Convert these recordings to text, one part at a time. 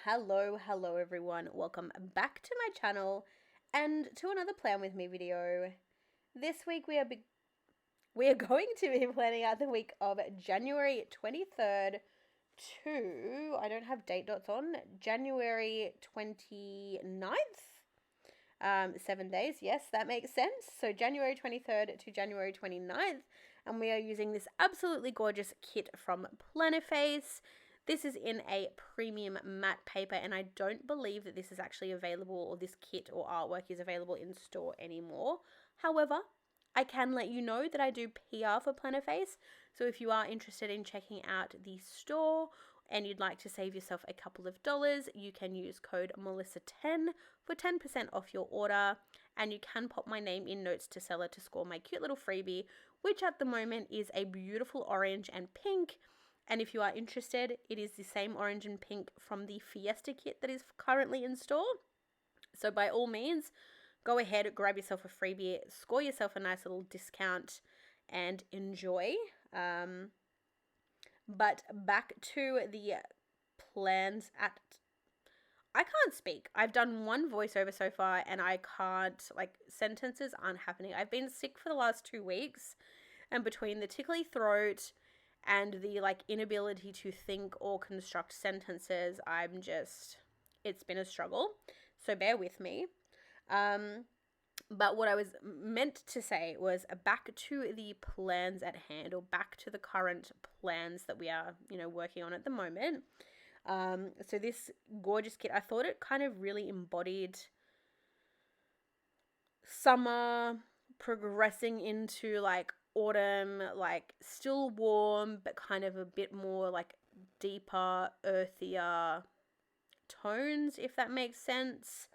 Hello everyone. Welcome back to my channel and to another Plan With Me video. This week we are going to be planning out the week of January 23rd to, I don't have date dots on, January 29th. 7 days, yes, that makes sense. So January 23rd to January 29th, and we are using this absolutely gorgeous kit from Plannerface. This is in a premium matte paper, and I don't believe that this is actually available, or this kit or artwork is available in store anymore. However, I can let you know that I do PR for Plannerface, so if you are interested in checking out the store and you'd like to save yourself a couple of dollars, you can use code Melissa10 for 10% off your order, and you can pop my name in notes to seller to score my cute little freebie, which at the moment is a beautiful orange and pink. And if you are interested, it is the same orange and pink from the Fiesta kit that is currently in store. So by all means, go ahead, grab yourself a freebie, score yourself a nice little discount, and enjoy. But back to the plans at... I can't speak. I've done one voiceover so far, and I can't, sentences aren't happening. I've been sick for the last 2 weeks, and between the tickly throat and the inability to think or construct sentences, it's been a struggle, so bear with me. But what I was meant to say was back to the plans at hand, or back to the current plans that we are working on at the moment. So this gorgeous kit, I thought it kind of really embodied summer progressing into autumn, still warm, but kind of a bit more deeper, earthier tones, if that makes sense.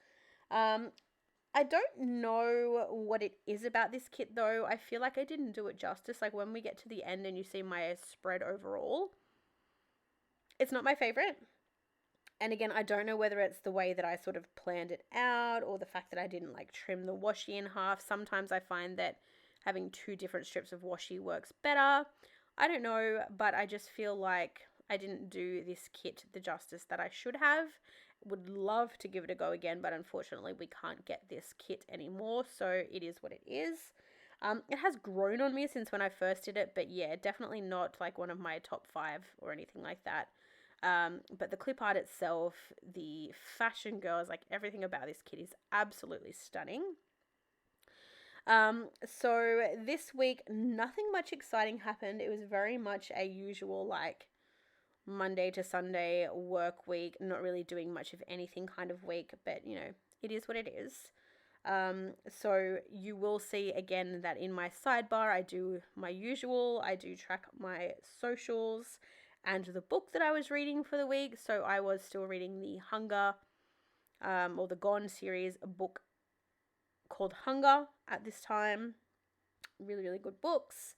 I don't know what it is about this kit though. I feel like I didn't do it justice. When we get to the end and you see my spread overall, it's not my favorite. And again, I don't know whether it's the way that I sort of planned it out, or the fact that I didn't trim the washi in half. Sometimes I find that having 2 different strips of washi works better. I don't know, but I just feel like I didn't do this kit the justice that I should have. Would love to give it a go again, but unfortunately we can't get this kit anymore, so it is what it is. It has grown on me since when I first did it, but yeah, definitely not one of my top 5 or anything like that. But the clip art itself, the fashion girls, everything about this kit is absolutely stunning. So this week, nothing much exciting happened. It was very much a usual, Monday to Sunday work week, not really doing much of anything kind of week, but it is what it is. So you will see again that in my sidebar, I do my usual, I do track my socials and the book that I was reading for the week. So I was still reading the Hunger, or the Gone series, a book called Hunger at this time. Really, really good books.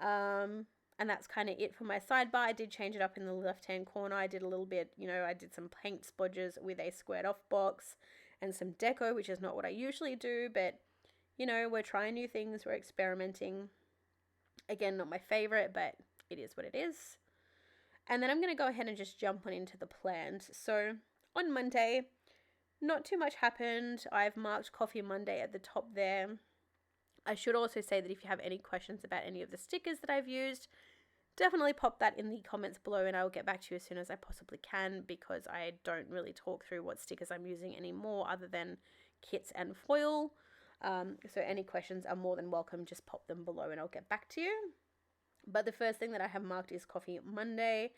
And that's kind of it for my sidebar. I did change it up in the left-hand corner. I did a little bit, I did some paint splodges with a squared off box and some deco, which is not what I usually do, but, we're trying new things. We're experimenting. Again, not my favorite, but it is what it is. And then I'm going to go ahead and just jump on into the plans. So on Monday, not too much happened. I've marked Coffee Monday at the top there. I should also say that if you have any questions about any of the stickers that I've used, definitely pop that in the comments below, and I will get back to you as soon as I possibly can, because I don't really talk through what stickers I'm using anymore other than kits and foil. So any questions are more than welcome. Just pop them below and I'll get back to you. But the first thing that I have marked is Coffee Monday.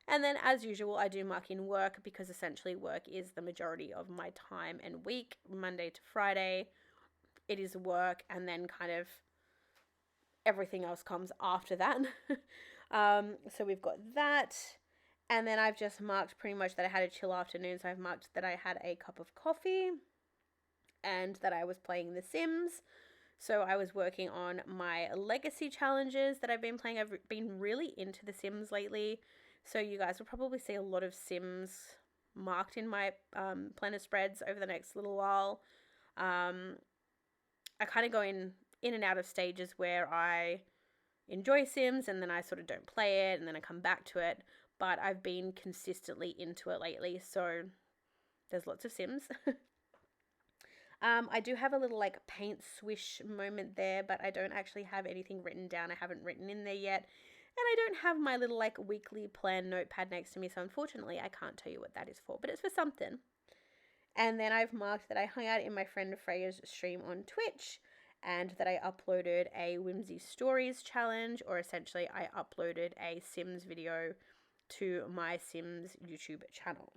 And then as usual, I do mark in work, because essentially work is the majority of my time and week. Monday to Friday, it is work, and then kind of everything else comes after that. So we've got that. And then I've just marked pretty much that I had a chill afternoon. So I've marked that I had a cup of coffee and that I was playing The Sims. So I was working on my legacy challenges that I've been playing. I've been really into The Sims lately. So you guys will probably see a lot of Sims marked in my planner spreads over the next little while. I kind of go in and out of stages where I enjoy Sims and then I sort of don't play it and then I come back to it. but I've been consistently into it lately, so there's lots of Sims. I do have a little like paint swish moment there, but I don't actually have anything written down. I haven't written in there yet. And I don't have my little like weekly plan notepad next to me, so unfortunately I can't tell you what that is for, but it's for something. And then I've marked that I hung out in my friend Freya's stream on Twitch, and that I uploaded a Whimsy Stories challenge, or essentially I uploaded a Sims video to my Sims YouTube channel.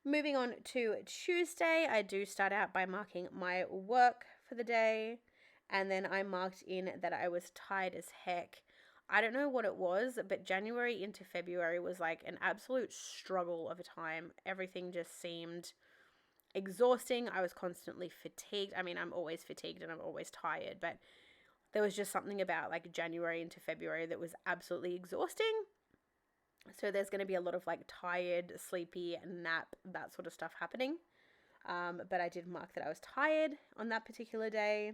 Moving on to Tuesday, I do start out by marking my work for the day, and then I marked in that I was tired as heck. I don't know what it was, but January into February was like an absolute struggle of a time. Everything just seemed exhausting. I was constantly fatigued. I mean, I'm always fatigued and I'm always tired, but there was just something about like January into February that was absolutely exhausting. So there's going to be a lot of like tired, sleepy, nap, that sort of stuff happening. But I did mark that I was tired on that particular day.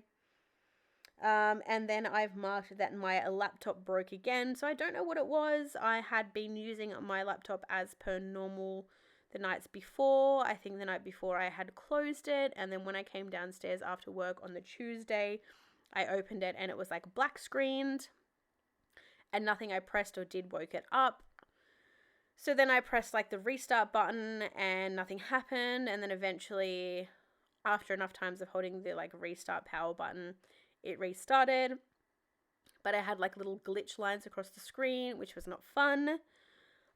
And then I've marked that my laptop broke again. So I don't know what it was. I had been using my laptop as per normal the nights before. I think the night before I had closed it. And then when I came downstairs after work on the Tuesday, I opened it and it was like black screened. And nothing I pressed or did woke it up. So then I pressed like the restart button and nothing happened. And then eventually, after enough times of holding the like restart power button, it restarted. But I had like little glitch lines across the screen, which was not fun.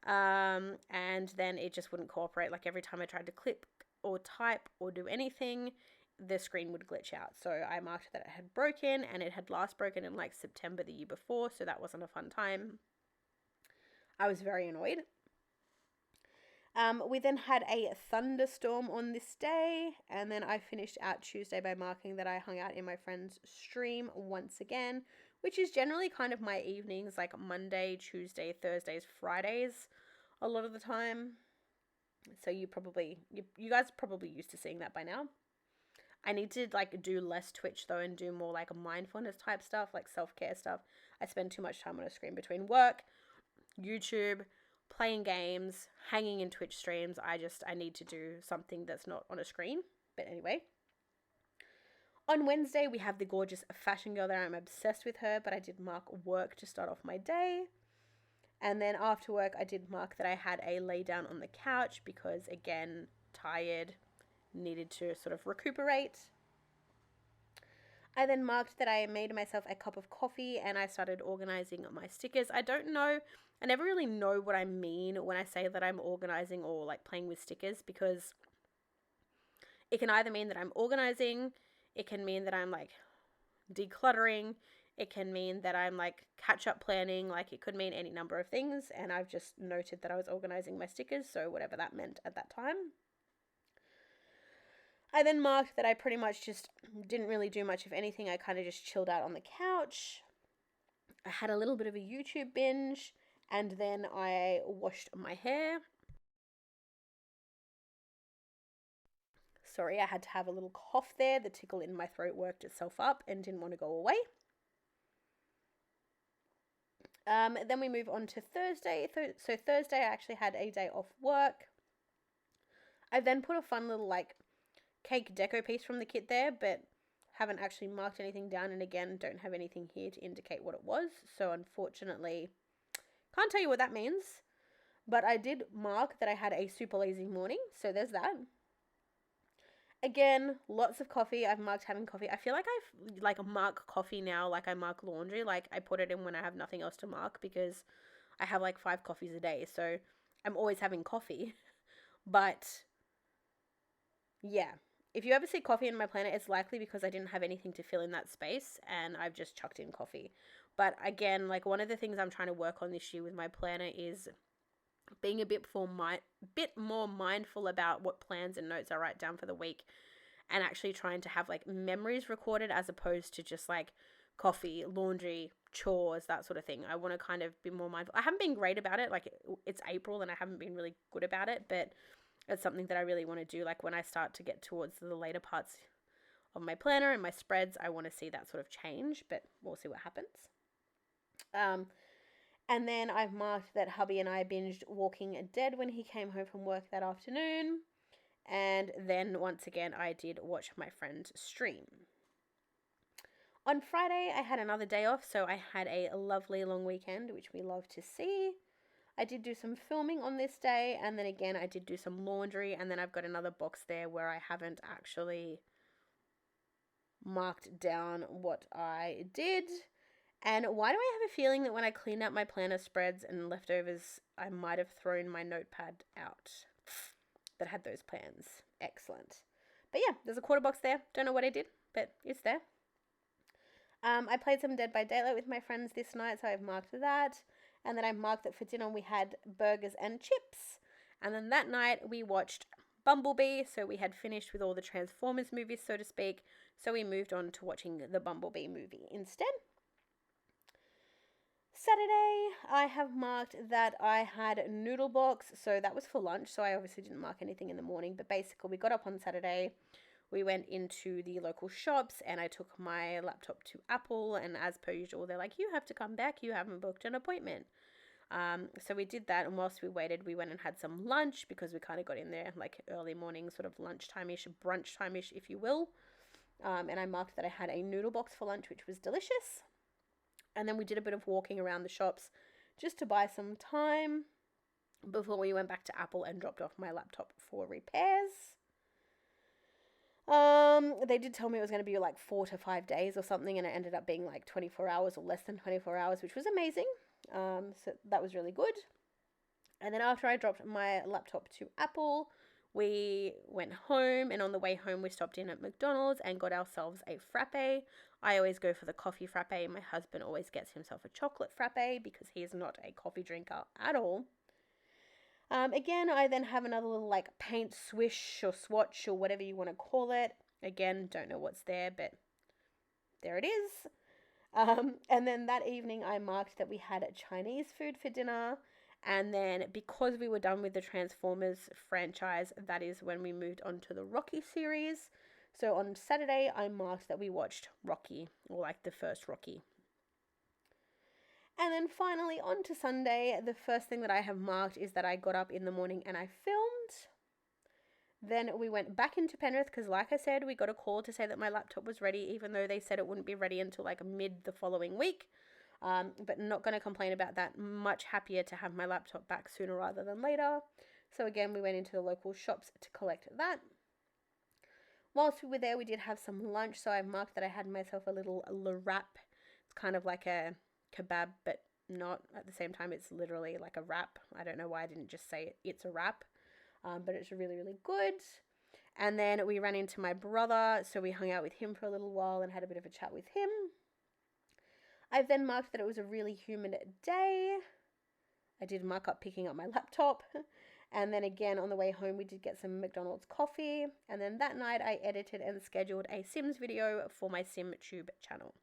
And then it just wouldn't cooperate. Like every time I tried to click or type or do anything, the screen would glitch out. So I marked that it had broken, and it had last broken in like September the year before. So that wasn't a fun time. I was very annoyed. We then had a thunderstorm on this day, and then I finished out Tuesday by marking that I hung out in my friend's stream once again, which is generally kind of my evenings, like Monday, Tuesday, Thursdays, Fridays, a lot of the time. So you guys are probably used to seeing that by now. I need to like do less Twitch though, and do more like mindfulness type stuff, like self-care stuff. I spend too much time on a screen between work, YouTube, playing games, hanging in Twitch streams. I need to do something that's not on a screen. But anyway, on Wednesday we have the gorgeous fashion girl there. I'm obsessed with her, but I did mark work to start off my day. And then after work I did mark that I had a lay down on the couch because, again, tired, needed to sort of recuperate. I then marked that I made myself a cup of coffee and I started organizing my stickers. I never really know what I mean when I say that I'm organizing or like playing with stickers, because it can either mean that I'm organizing, it can mean that I'm like decluttering, it can mean that I'm like catch-up planning, like it could mean any number of things, and I've just noted that I was organizing my stickers, so whatever that meant at that time. I then marked that I pretty much just didn't really do much of anything. I kind of just chilled out on the couch. I had a little bit of a YouTube binge, and then I washed my hair. Sorry, I had to have a little cough there. The tickle in my throat worked itself up and didn't want to go away. Then we move on to Thursday. So Thursday I actually had a day off work. I then put a fun little like cake deco piece from the kit there, but haven't actually marked anything down, and again don't have anything here to indicate what it was, so unfortunately can't tell you what that means. But I did mark that I had a super lazy morning, so there's that. Again, lots of coffee. I've marked having coffee. I feel like I've like mark coffee now like I mark laundry. Like I put it in when I have nothing else to mark, because I have like 5 coffees a day, so I'm always having coffee. But yeah, if you ever see coffee in my planner, it's likely because I didn't have anything to fill in that space and I've just chucked in coffee. But again, like one of the things I'm trying to work on this year with my planner is being a bit more mindful about what plans and notes I write down for the week, and actually trying to have like memories recorded as opposed to just like coffee, laundry, chores, that sort of thing. I want to kind of be more mindful. I haven't been great about it. Like it's April and I haven't been really good about it, but it's something that I really want to do. Like when I start to get towards the later parts of my planner and my spreads, I want to see that sort of change, but we'll see what happens. And then I've marked that hubby and I binged Walking Dead when he came home from work that afternoon. And then once again, I did watch my friend's stream. On Friday, I had another day off, so I had a lovely long weekend, which we love to see. I did do some filming on this day, and then again, I did do some laundry, and then I've got another box there where I haven't actually marked down what I did. And why do I have a feeling that when I cleaned out my planner spreads and leftovers, I might have thrown my notepad out that had those plans? Excellent. But yeah, there's a quarter box there. Don't know what I did, but it's there. I played some Dead by Daylight with my friends this night, so I've marked that. And then I marked that for dinner we had burgers and chips. And then that night we watched Bumblebee, so we had finished with all the Transformers movies, so to speak. So we moved on to watching the Bumblebee movie instead. Saturday, I have marked that I had noodle box, so that was for lunch, so I obviously didn't mark anything in the morning, but basically we got up on Saturday, we went into the local shops, and I took my laptop to Apple, and as per usual, they're like, you have to come back, you haven't booked an appointment. So we did that, and whilst we waited, we went and had some lunch, because we kind of got in there, like early morning, sort of lunchtime-ish, brunch time-ish, if you will, and I marked that I had a noodle box for lunch, which was delicious. And then we did a bit of walking around the shops just to buy some time before we went back to Apple and dropped off my laptop for repairs. They did tell me it was going to be like 4 to 5 days or something, and it ended up being like 24 hours or less than 24 hours, which was amazing. So that was really good. And then after I dropped my laptop to Apple, we went home, and on the way home we stopped in at McDonald's and got ourselves a frappe. I always go for the coffee frappe. My husband always gets himself a chocolate frappe because he is not a coffee drinker at all. Again, I then have another little like paint swish or swatch or whatever you want to call it. Again, don't know what's there, but there it is. And then that evening I marked that we had Chinese food for dinner. And then because we were done with the Transformers franchise, that is when we moved on to the Rocky series. So on Saturday, I marked that we watched Rocky, or like the first Rocky. And then finally, on to Sunday, the first thing that I have marked is that I got up in the morning and I filmed. Then we went back into Penrith because, like I said, we got a call to say that my laptop was ready, even though they said it wouldn't be ready until like mid the following week. But not going to complain about that. Much happier to have my laptop back sooner rather than later. So again, we went into the local shops to collect that. Whilst we were there, we did have some lunch. So I marked that I had myself a little wrap. It's kind of like a kebab, but not at the same time. It's literally like a wrap. I don't know why I didn't just say it's a wrap. But it's really, really good. And then we ran into my brother. So we hung out with him for a little while and had a bit of a chat with him. I've then marked that it was a really humid day. I did mark up picking up my laptop. And then again, on the way home, we did get some McDonald's coffee. And then that night, I edited and scheduled a Sims video for my SimTube channel.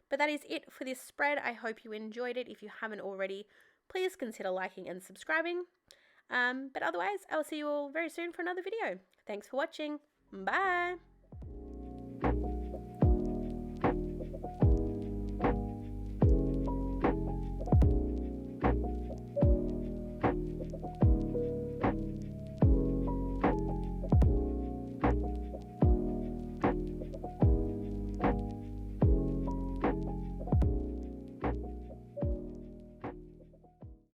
But that is it for this spread. I hope you enjoyed it. If you haven't already, please consider liking and subscribing. But otherwise, I'll see you all very soon for another video. Thanks for watching. Bye!